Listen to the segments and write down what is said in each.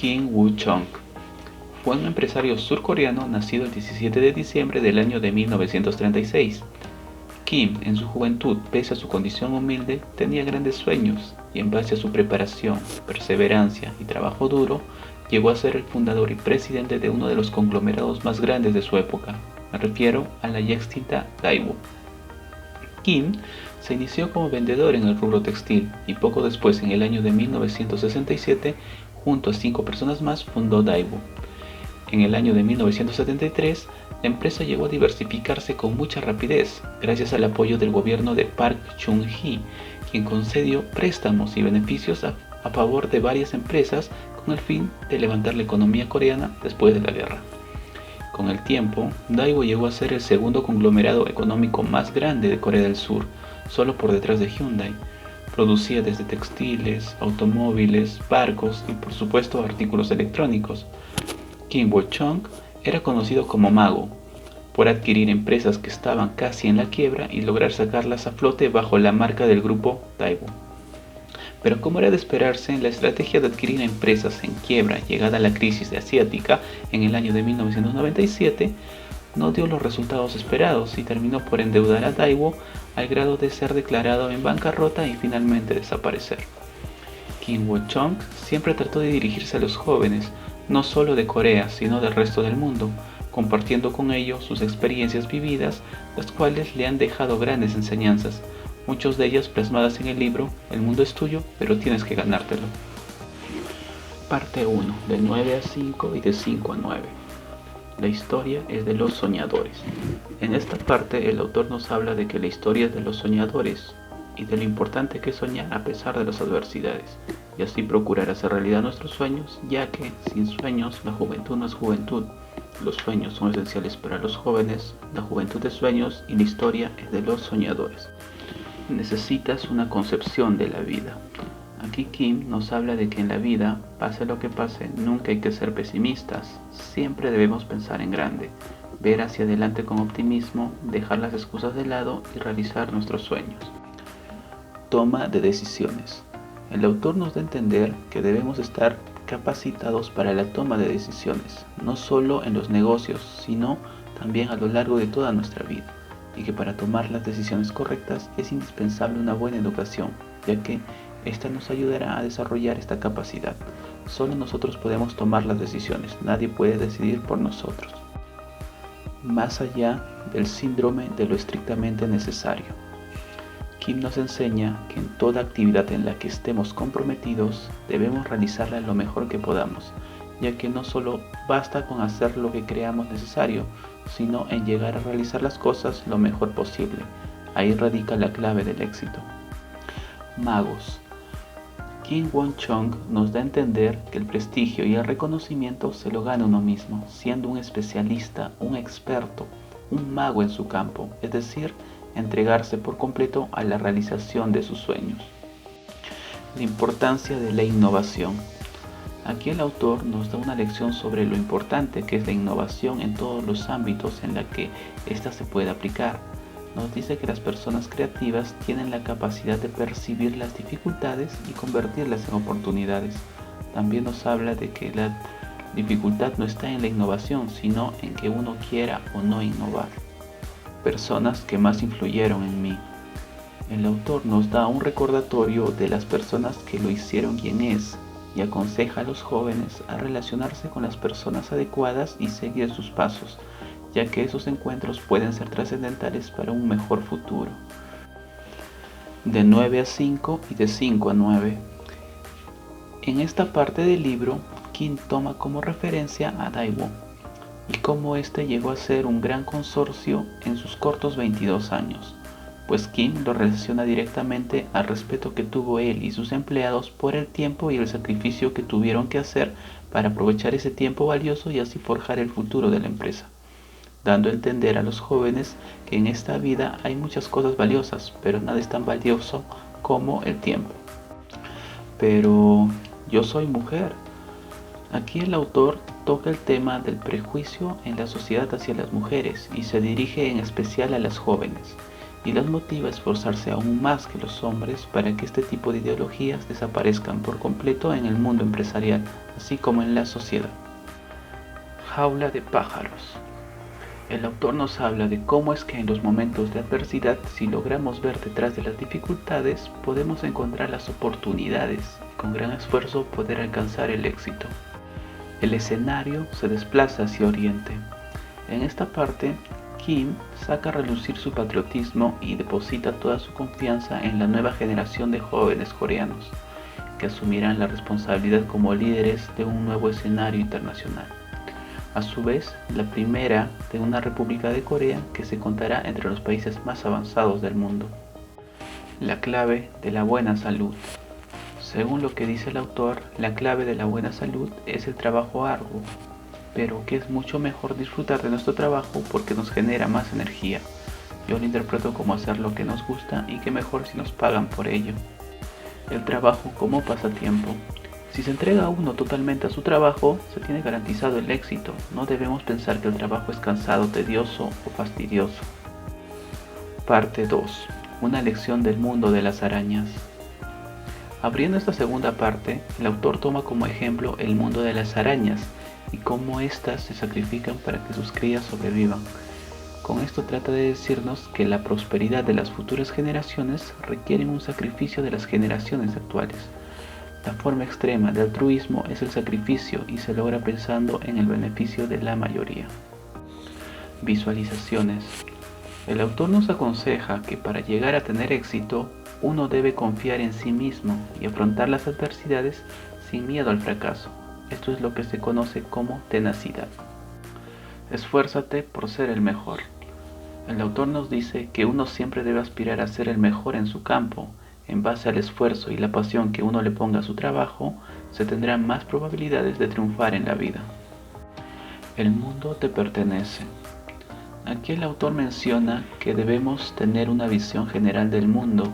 Kim Woo-chung fue un empresario surcoreano nacido el 17 de diciembre del año de 1936. Kim, en su juventud, pese a su condición humilde, tenía grandes sueños y en base a su preparación, perseverancia y trabajo duro, llegó a ser el fundador y presidente de uno de los conglomerados más grandes de su época. Me refiero a la ya extinta Daewoo. Kim se inició como vendedor en el rubro textil y poco después, en el año de 1967, junto a 5 personas más, fundó Daewoo. En el año de 1973, la empresa llegó a diversificarse con mucha rapidez, gracias al apoyo del gobierno de Park Chung-hee, quien concedió préstamos y beneficios a favor de varias empresas con el fin de levantar la economía coreana después de la guerra. Con el tiempo, Daewoo llegó a ser el segundo conglomerado económico más grande de Corea del Sur, solo por detrás de Hyundai. Producía desde textiles, automóviles, barcos y por supuesto artículos electrónicos. Kim Woo-chung era conocido como mago, por adquirir empresas que estaban casi en la quiebra y lograr sacarlas a flote bajo la marca del grupo Daewoo. Pero como era de esperarse, la estrategia de adquirir empresas en quiebra llegada a la crisis asiática en el año de 1997 no dio los resultados esperados y terminó por endeudar a Daewoo al grado de ser declarado en bancarrota y finalmente desaparecer. Kim Woo-chung siempre trató de dirigirse a los jóvenes, no solo de Corea, sino del resto del mundo, compartiendo con ellos sus experiencias vividas, las cuales le han dejado grandes enseñanzas, muchas de ellas plasmadas en el libro El mundo es tuyo, pero tienes que ganártelo. Parte 1, de 9 a 5 y de 5 a 9. La historia es de los soñadores. En esta parte el autor nos habla de que la historia es de los soñadores y de lo importante que es soñar a pesar de las adversidades, y así procurar hacer realidad nuestros sueños, ya que sin sueños la juventud no es juventud. Los sueños son esenciales para los jóvenes, la juventud es sueños y la historia es de los soñadores. Necesitas una concepción de la vida. Aquí Kim nos habla de que en la vida, pase lo que pase, nunca hay que ser pesimistas, siempre debemos pensar en grande, ver hacia adelante con optimismo, dejar las excusas de lado y realizar nuestros sueños. Toma de decisiones. El autor nos da a entender que debemos estar capacitados para la toma de decisiones, no solo en los negocios, sino también a lo largo de toda nuestra vida, y que para tomar las decisiones correctas es indispensable una buena educación, ya que esta nos ayudará a desarrollar esta capacidad. Solo nosotros podemos tomar las decisiones, nadie puede decidir por nosotros. Más allá del síndrome de lo estrictamente necesario. Kim nos enseña que en toda actividad en la que estemos comprometidos debemos realizarla lo mejor que podamos, ya que no solo basta con hacer lo que creamos necesario, sino en llegar a realizar las cosas lo mejor posible. Ahí radica la clave del éxito. Magos. Kim Woo-chung nos da a entender que el prestigio y el reconocimiento se lo gana uno mismo, siendo un especialista, un experto, un mago en su campo, es decir, entregarse por completo a la realización de sus sueños. La importancia de la innovación. Aquí el autor nos da una lección sobre lo importante que es la innovación en todos los ámbitos en la que ésta se puede aplicar. Nos dice que las personas creativas tienen la capacidad de percibir las dificultades y convertirlas en oportunidades. También nos habla de que la dificultad no está en la innovación, sino en que uno quiera o no innovar. Personas que más influyeron en mí. El autor nos da un recordatorio de las personas que lo hicieron quien es y aconseja a los jóvenes a relacionarse con las personas adecuadas y seguir sus pasos, ya que esos encuentros pueden ser trascendentales para un mejor futuro. De 9 a 5 y de 5 a 9. En esta parte del libro, Kim toma como referencia a Daewoo y cómo este llegó a ser un gran consorcio en sus cortos 22 años, pues Kim lo relaciona directamente al respeto que tuvo él y sus empleados por el tiempo y el sacrificio que tuvieron que hacer para aprovechar ese tiempo valioso y así forjar el futuro de la empresa, dando a entender a los jóvenes que en esta vida hay muchas cosas valiosas, pero nada es tan valioso como el tiempo. Pero yo soy mujer. Aquí el autor toca el tema del prejuicio en la sociedad hacia las mujeres y se dirige en especial a las jóvenes. y los motiva a esforzarse aún más que los hombres para que este tipo de ideologías desaparezcan por completo en el mundo empresarial, así como en la sociedad. Jaula de pájaros. El autor nos habla de cómo es que en los momentos de adversidad, si logramos ver detrás de las dificultades, podemos encontrar las oportunidades y con gran esfuerzo poder alcanzar el éxito. El escenario se desplaza hacia Oriente. En esta parte, Kim saca a relucir su patriotismo y deposita toda su confianza en la nueva generación de jóvenes coreanos, que asumirán la responsabilidad como líderes de un nuevo escenario internacional. A su vez, la primera de una República de Corea que se contará entre los países más avanzados del mundo. La clave de la buena salud. Según lo que dice el autor, la clave de la buena salud es el trabajo arduo, pero que es mucho mejor disfrutar de nuestro trabajo porque nos genera más energía. Yo lo interpreto como hacer lo que nos gusta y que mejor si nos pagan por ello. El trabajo como pasatiempo. Si se entrega uno totalmente a su trabajo, se tiene garantizado el éxito. No debemos pensar que el trabajo es cansado, tedioso o fastidioso. Parte 2. Una lección del mundo de las arañas. Abriendo esta segunda parte, el autor toma como ejemplo el mundo de las arañas y cómo éstas se sacrifican para que sus crías sobrevivan. Con esto trata de decirnos que la prosperidad de las futuras generaciones requiere un sacrificio de las generaciones actuales. La forma extrema de altruismo es el sacrificio y se logra pensando en el beneficio de la mayoría. Visualizaciones. El autor nos aconseja que para llegar a tener éxito, uno debe confiar en sí mismo y afrontar las adversidades sin miedo al fracaso. Esto es lo que se conoce como tenacidad. Esfuérzate por ser el mejor. El autor nos dice que uno siempre debe aspirar a ser el mejor en su campo. En base al esfuerzo y la pasión que uno le ponga a su trabajo, se tendrán más probabilidades de triunfar en la vida. El mundo te pertenece. Aquí el autor menciona que debemos tener una visión general del mundo,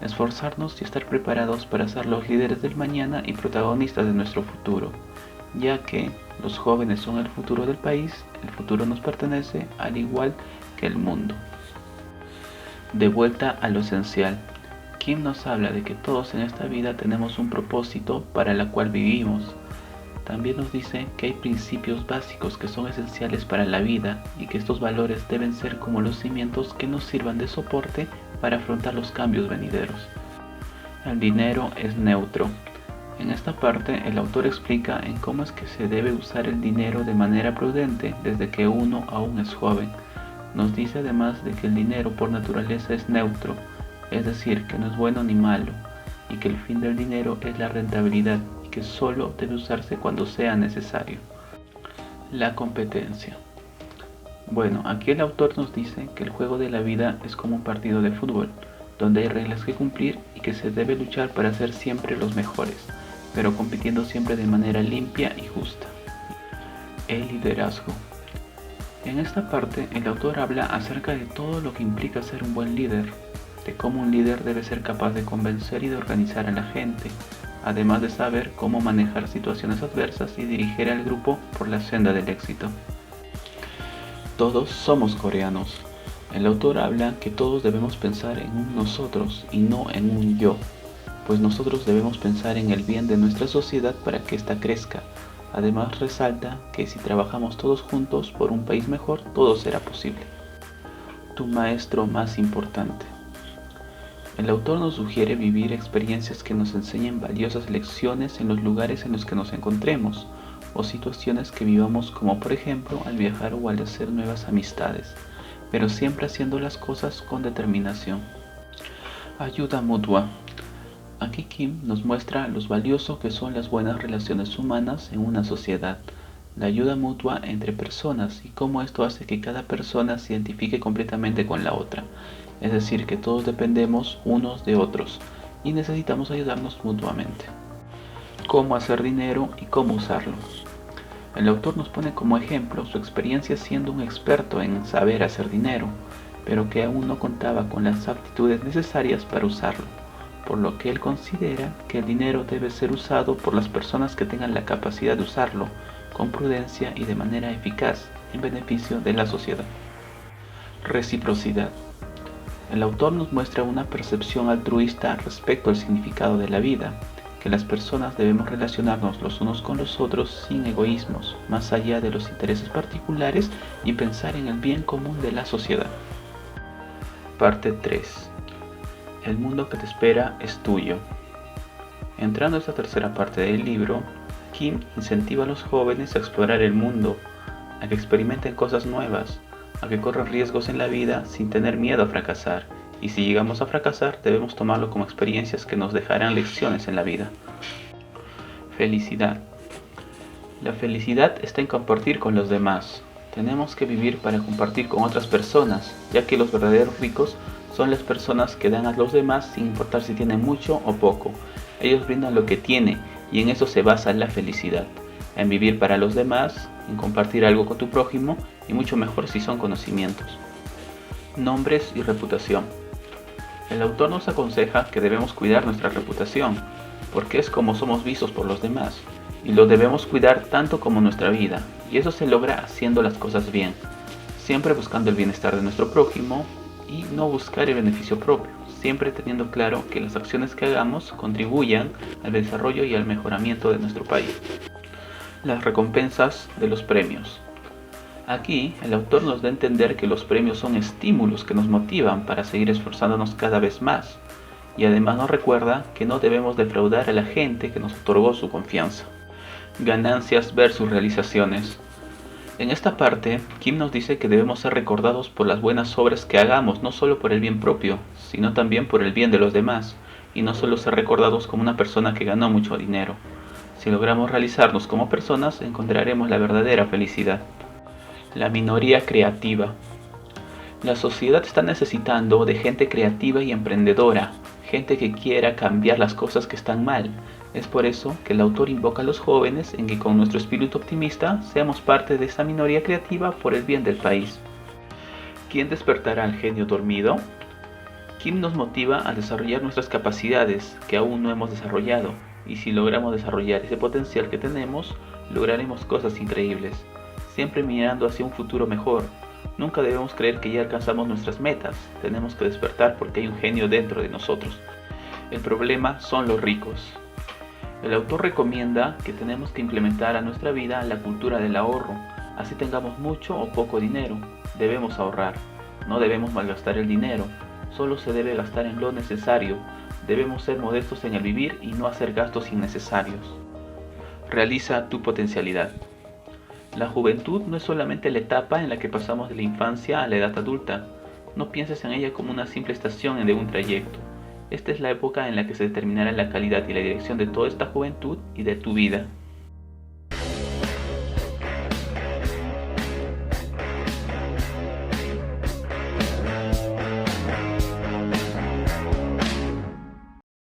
esforzarnos y estar preparados para ser los líderes del mañana y protagonistas de nuestro futuro, ya que los jóvenes son el futuro del país, el futuro nos pertenece al igual que el mundo. De vuelta a lo esencial. Kim nos habla de que todos en esta vida tenemos un propósito para la cual vivimos. También nos dice que hay principios básicos que son esenciales para la vida y que estos valores deben ser como los cimientos que nos sirvan de soporte para afrontar los cambios venideros. El dinero es neutro. En esta parte el autor explica en cómo es que se debe usar el dinero de manera prudente desde que uno aún es joven. Nos dice además de que el dinero por naturaleza es neutro, es decir, que no es bueno ni malo, y que el fin del dinero es la rentabilidad y que solo debe usarse cuando sea necesario. La competencia. Bueno, aquí el autor nos dice que el juego de la vida es como un partido de fútbol, donde hay reglas que cumplir y que se debe luchar para ser siempre los mejores, pero compitiendo siempre de manera limpia y justa. El liderazgo. En esta parte el autor habla acerca de todo lo que implica ser un buen líder, de cómo un líder debe ser capaz de convencer y de organizar a la gente, además de saber cómo manejar situaciones adversas y dirigir al grupo por la senda del éxito. Todos somos coreanos. El autor habla que todos debemos pensar en un nosotros y no en un yo, pues nosotros debemos pensar en el bien de nuestra sociedad para que ésta crezca. Además resalta que si trabajamos todos juntos por un país mejor, todo será posible. Tu maestro más importante. El autor nos sugiere vivir experiencias que nos enseñen valiosas lecciones en los lugares en los que nos encontremos, o situaciones que vivamos como por ejemplo al viajar o al hacer nuevas amistades, pero siempre haciendo las cosas con determinación. Ayuda mutua. Aquí Kim nos muestra lo valioso que son las buenas relaciones humanas en una sociedad, la ayuda mutua entre personas y cómo esto hace que cada persona se identifique completamente con la otra. Es decir, que todos dependemos unos de otros y necesitamos ayudarnos mutuamente. Cómo hacer dinero y cómo usarlo. El autor nos pone como ejemplo su experiencia siendo un experto en saber hacer dinero, pero que aún no contaba con las aptitudes necesarias para usarlo, por lo que él considera que el dinero debe ser usado por las personas que tengan la capacidad de usarlo con prudencia y de manera eficaz en beneficio de la sociedad. Reciprocidad. El autor nos muestra una percepción altruista respecto al significado de la vida, que las personas debemos relacionarnos los unos con los otros sin egoísmos, más allá de los intereses particulares y pensar en el bien común de la sociedad. Parte 3. El mundo que te espera es tuyo. Entrando a esta tercera parte del libro, Kim incentiva a los jóvenes a explorar el mundo, a que experimenten cosas nuevas, a que corran riesgos en la vida sin tener miedo a fracasar, y si llegamos a fracasar debemos tomarlo como experiencias que nos dejarán lecciones en la vida. Felicidad. La felicidad está en compartir con los demás. Tenemos que vivir para compartir con otras personas, ya que los verdaderos ricos son las personas que dan a los demás sin importar si tienen mucho o poco. Ellos brindan lo que tienen y en eso se basa la felicidad, en vivir para los demás, en compartir algo con tu prójimo y mucho mejor si son conocimientos. Nombres y reputación. El autor nos aconseja que debemos cuidar nuestra reputación, porque es como somos vistos por los demás, y lo debemos cuidar tanto como nuestra vida, y eso se logra haciendo las cosas bien, siempre buscando el bienestar de nuestro prójimo y no buscar el beneficio propio, siempre teniendo claro que las acciones que hagamos contribuyan al desarrollo y al mejoramiento de nuestro país. Las recompensas de los premios. Aquí el autor nos da a entender que los premios son estímulos que nos motivan para seguir esforzándonos cada vez más, y además nos recuerda que no debemos defraudar a la gente que nos otorgó su confianza. Ganancias versus realizaciones. En esta parte, Kim nos dice que debemos ser recordados por las buenas obras que hagamos, no solo por el bien propio, sino también por el bien de los demás, y no solo ser recordados como una persona que ganó mucho dinero. Si logramos realizarnos como personas, encontraremos la verdadera felicidad. La minoría creativa. La sociedad está necesitando de gente creativa y emprendedora, gente que quiera cambiar las cosas que están mal. Es por eso que el autor invoca a los jóvenes en que con nuestro espíritu optimista seamos parte de esa minoría creativa por el bien del país. ¿Quién despertará al genio dormido? Kim nos motiva a desarrollar nuestras capacidades que aún no hemos desarrollado, y si logramos desarrollar ese potencial que tenemos, lograremos cosas increíbles, siempre mirando hacia un futuro mejor. Nunca debemos creer que ya alcanzamos nuestras metas, tenemos que despertar porque hay un genio dentro de nosotros. El problema son los ricos. El autor recomienda que tenemos que implementar a nuestra vida la cultura del ahorro, así tengamos mucho o poco dinero, debemos ahorrar, no debemos malgastar el dinero, solo se debe gastar en lo necesario, debemos ser modestos en el vivir y no hacer gastos innecesarios. Realiza tu potencialidad. La juventud no es solamente la etapa en la que pasamos de la infancia a la edad adulta. No pienses en ella como una simple estación de un trayecto. Esta es la época en la que se determinará la calidad y la dirección de toda esta juventud y de tu vida.